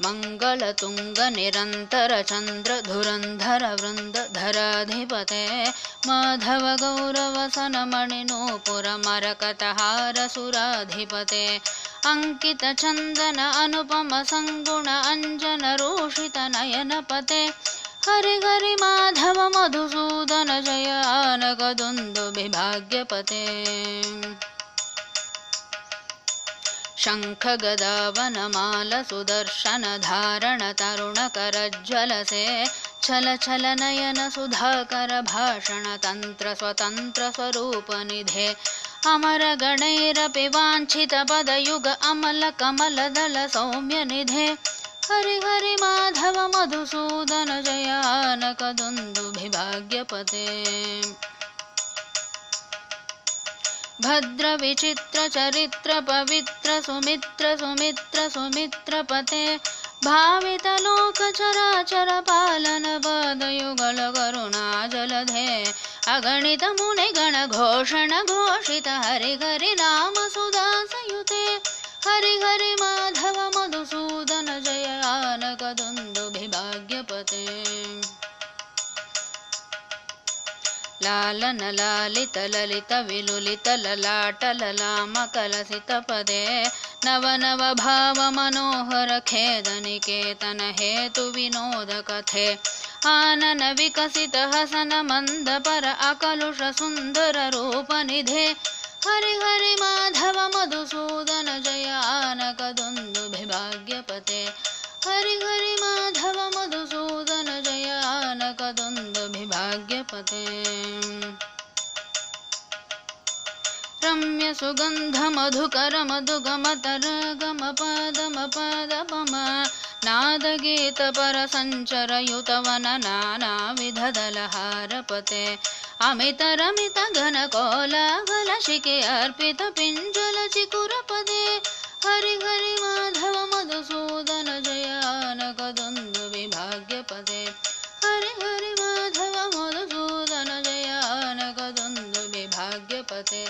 मंगलतुंग निरंतर चंद्र धुरंधर वृंदधराधिपते माधव गौरवसन मणिनूपुर मरकतहार सुराधिपते अंकित चंदन अनुपम संगुण अंजन रोषित नयनपते हरि हरि माधव मधुसूदन जय आनकदुन्दुभि भाग्यपते शंख गदा वनमाल सुदर्शन धारण तरुण करज्ज्वलसे छल छल नयन सुधाकर भाषण तंत्र स्वतंत्र स्वरूप निधे अमर गणैरपि वांछित पदयुग अमल कमल दल सौम्य निधे हरि हरि माधव मधुसूदन जय आनकदुन्दुभि भाग्यपते भद्र विचित्र चरित्र पवित्र सुमित्र सुमित्र सुमित्र पते भावित लोक चराचर पालन पद युगल करुणा जलधे अगणित मुनि गण घोषण घोषित हरि हरि नाम सुदासयुते हरि हरि माधव मधुसूदन जय आनकदुन्दुभि भाग्यपते लालन लालित ललित विलुलित ललाट ललाम कलसित पदे नव नव भाव मनोहर खेद निकेतन हेतु विनोद कथे आनन विकसित हसन मंद पर अकलुष सुंदर रूप निधे हरि हरि माधव मधुसूदन जय आनकदुन्दुभि भाग्यपते हरि हरि माधव मधुसूदन जय आनकदुन्दुभि भाग्यपते रम्य सुगंध मधुकर मधुगम तरगम पदम पदपम नाद गीत पर संचर युतवन नाना विध दलहारपते अमित रमित घन कोलाहल शिके अर्पित पिंजल चिकुर पदे हरि हरि माधव मधुसूदन जय आनकदुन्दुभि भाग्यपते हरि हरि माधव मधुसूदन जय आनकदुन्दुभि भाग्यपते।